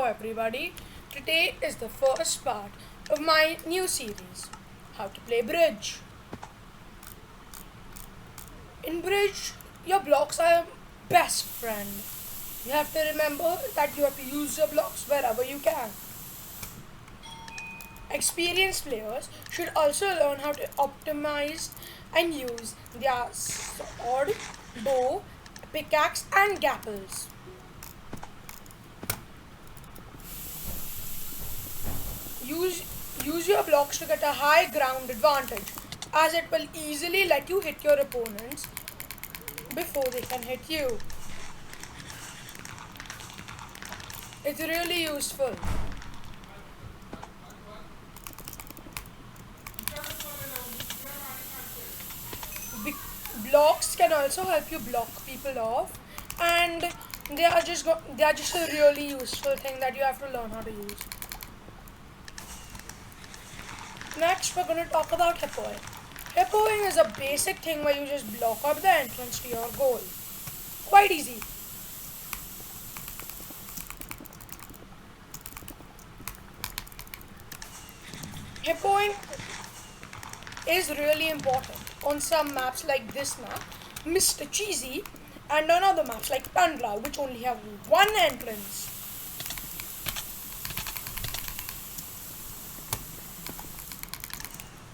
everybody. Today is the first part of my new series, How to Play Bridge. In Bridge, your blocks are your best friend. You have to remember that you have to use your blocks wherever you can. Experienced players should also learn how to optimize and use their sword, bow, pickaxe, and gapples. Use, use your blocks to get a high ground advantage, as it will easily let you hit your opponents before they can hit you. It's really useful. Blocks can also help you block people off, and they are just a really useful thing that you have to learn how to use. Next, we're going to talk about hippoing. Hippoing is a basic thing where you just block up the entrance to your goal. Quite easy. Hippoing is really important on some maps like this map, Mr. Cheesy, and on other maps like Tundra, which only have one entrance.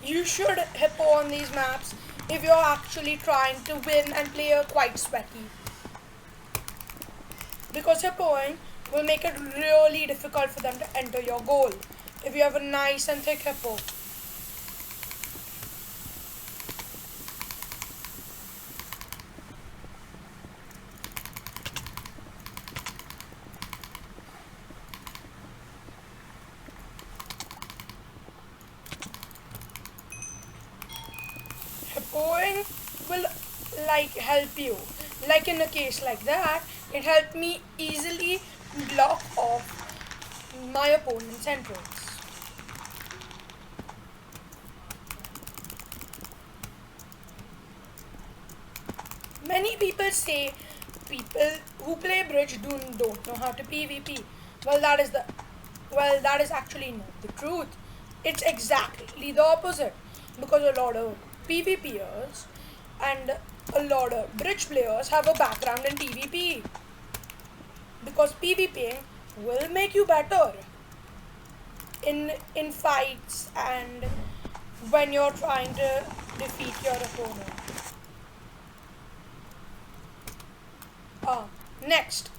You should hippo on these maps if you're actually trying to win and play a quite sweaty. Because hippoing will make it really difficult for them to enter your goal if you have a nice and thick hippo. Hippoing will help you. Like in a case like that, it helped me easily block off my opponent's entrance. Many people say people who play bridge don't know how to PvP. Well, that is actually not the truth. It's exactly the opposite, because a lot of PvPers and a lot of bridge players have a background in PvP. Because PvPing will make you better in fights and when you're trying to defeat your opponent. Next,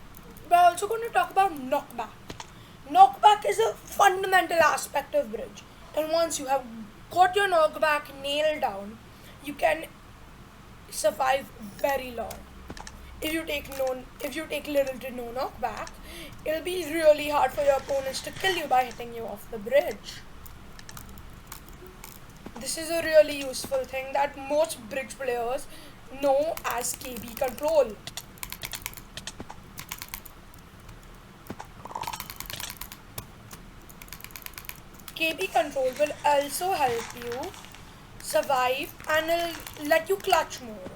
we're also going to talk about knockback. Knockback is a fundamental aspect of bridge, and once you have got your knockback nailed down, you can survive very long. If you take little to no knockback, it'll be really hard for your opponents to kill you by hitting you off the bridge. This is a really useful thing that most bridge players know as KB control. KB control will also help you survive and will let you clutch more.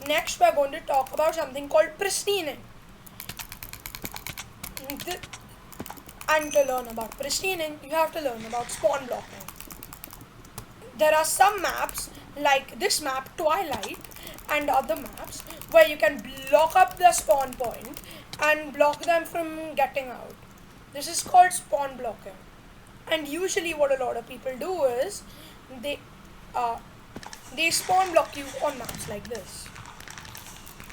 Next, we're going to talk about something called pristining. And to learn about pristining, you have to learn about spawn blocking. There are some maps like this map, Twilight, and other maps where you can block up the spawn point and block them from getting out. This is called spawn blocking. And usually what a lot of people do is they spawn block you on maps like this.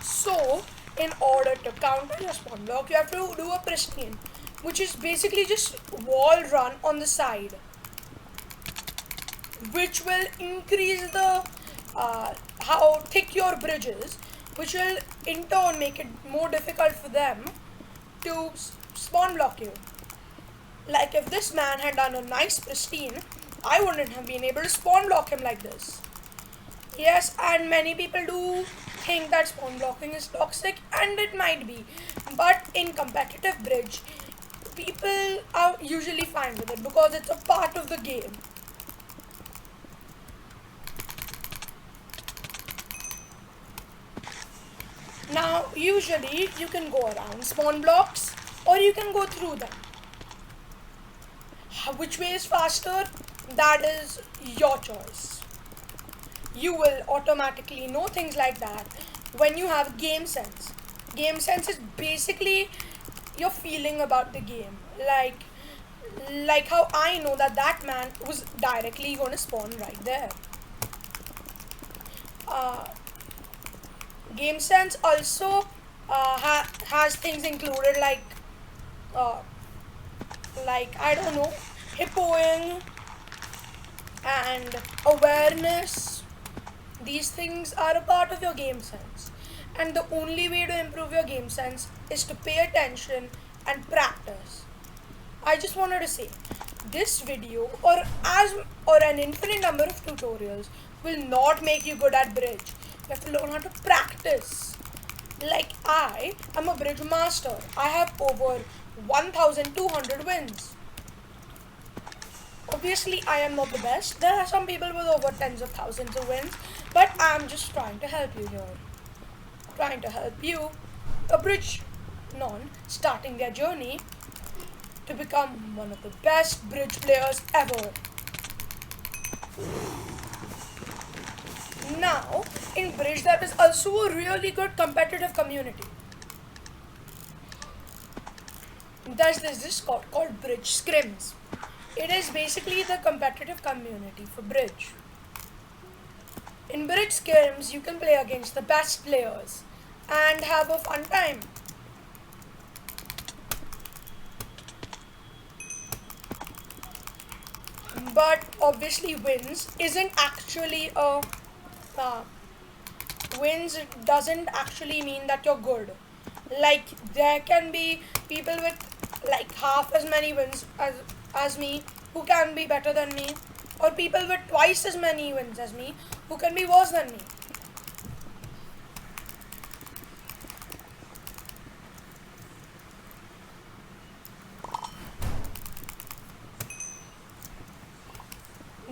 So, in order to counter your spawn block, you have to do a pristine, which is basically just wall run on the side, which will increase the how thick your bridge is, which will in turn make it more difficult for them to spawn block you. Like if this man had done a nice pristine, I wouldn't have been able to spawn block him like this. Yes, and many people do think that spawn blocking is toxic, and it might be. But in competitive bridge, people are usually fine with it because it's a part of the game. Now, usually you can go around spawn blocks or you can go through them. Which way is faster? That is your choice. You will automatically know things like that when you have game sense. Game sense is basically your feeling about the game. Like how I know that that man was directly going to spawn right there. Uh, Game sense also has things included uh, like I don't know, hippoing and awareness. These things are a part of your game sense, and the only way to improve your game sense is to pay attention and practice. I just wanted to say this video or an infinite number of tutorials will not make you good at bridge. You have to learn how to practice. Like I am a bridge master. I have over 1200 wins. Obviously, I am not the best. There are some people with over tens of thousands of wins, but I'm just trying to help you here. Trying to help you, a bridge non, starting their journey to become one of the best bridge players ever. Now, in bridge, there is also a really good competitive community. There's this Discord called Bridge Scrims. It is basically the competitive community for bridge. In bridge scrims, you can play against the best players and have a fun time. But obviously, uh, wins doesn't actually mean that you're good. Like there can be people with like half as many wins as me who can be better than me, or people with twice as many wins as me who can be worse than me.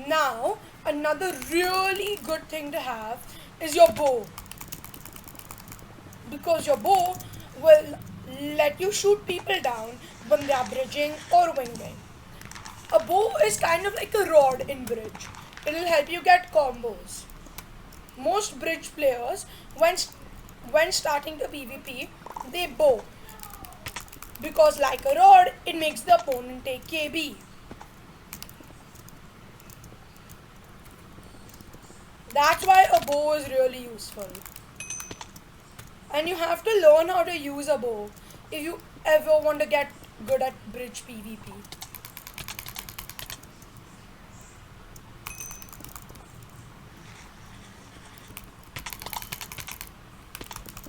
Now, another really good thing to have is your bow, because your bow will let you shoot people down when they are bridging or winging. A bow is kind of like a rod in bridge. It will help you get combos. Most bridge players, when starting the PvP, they bow because, like a rod, it makes the opponent take KB. That's why a bow is really useful. And you have to learn how to use a bow if you ever want to get good at bridge PvP.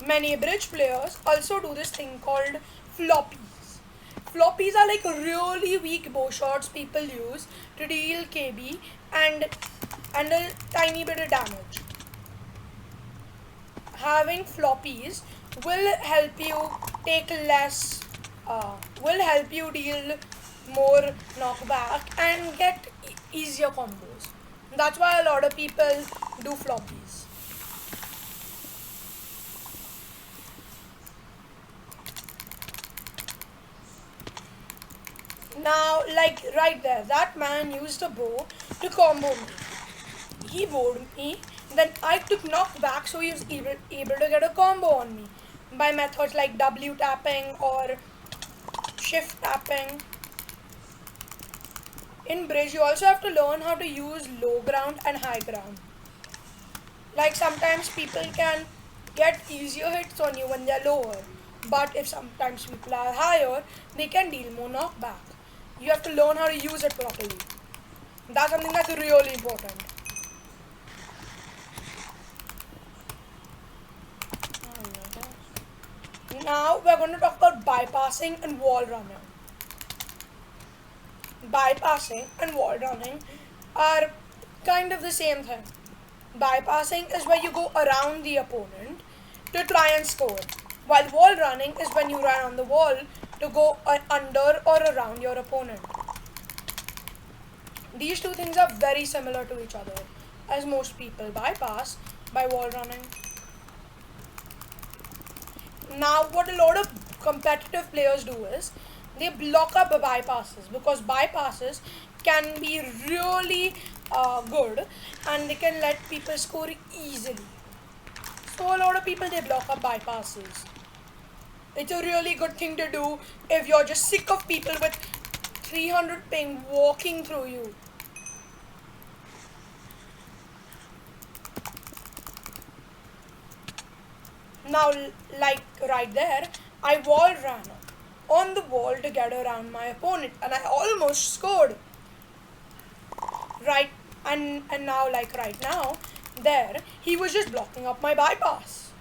Many bridge players also do this thing called floppies. Floppies are like really weak bow shots people use to deal KB and a tiny bit of damage. Having floppies will help you take less, will help you deal more knockback and get easier combos. That's why a lot of people do floppies. Now, like right there, that man used a bow to combo me. He bowed me, then I took knockback, so he was able to get a combo on me by methods like W tapping or shift tapping. In bridge, you also have to learn how to use low ground and high ground. Like sometimes people can get easier hits on you when they're lower, but if sometimes people are higher, they can deal more knockback. You have to learn how to use it properly. That's something that's really important. Now we're going to talk about bypassing and wall running. Bypassing and wall running are kind of the same thing. Bypassing is where you go around the opponent to try and score, while wall running is when you run on the wall to go under or around your opponent. These two things are very similar to each other, as most people bypass by wall running. Now, what a lot of competitive players do is they block up bypasses, because bypasses can be really good and they can let people score easily. So, a lot of people they block up bypasses. It's a really good thing to do if you're just sick of people with 300 ping walking through you. Now, like right there, I wall ran on the wall to get around my opponent and I almost scored. Right, and now, like right now, there, he was just blocking up my bypass.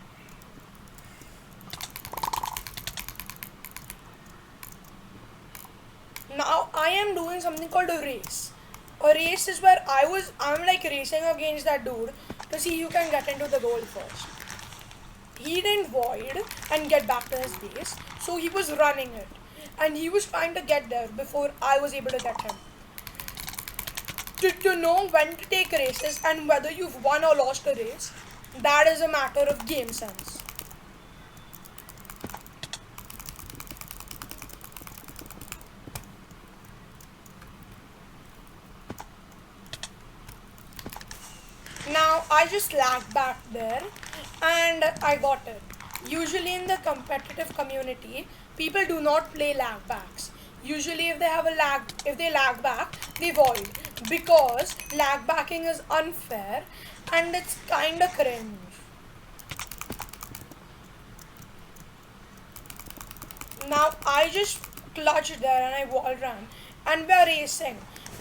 Now I am doing something called a race. A race is where I'm like racing against that dude to see who can get into the goal first. He didn't void and get back to his base, so he was running it. And he was trying to get there before I was able to get him. To know when to take races and whether you've won or lost a race, that is a matter of game sense. Now I just lagged back there and I got it. Usually in the competitive community, people do not play lag backs. Usually if they lag back, they void, because lag backing is unfair and it's kinda cringe. Now I just clutched there and I wall ran and we're racing,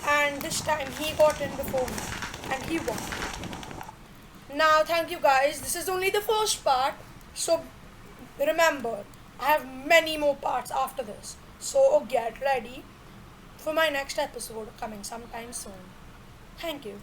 and this time he got in before me and he won. Now, thank you guys. This is only the first part. So, remember, I have many more parts after this. So, get ready for my next episode coming sometime soon. Thank you.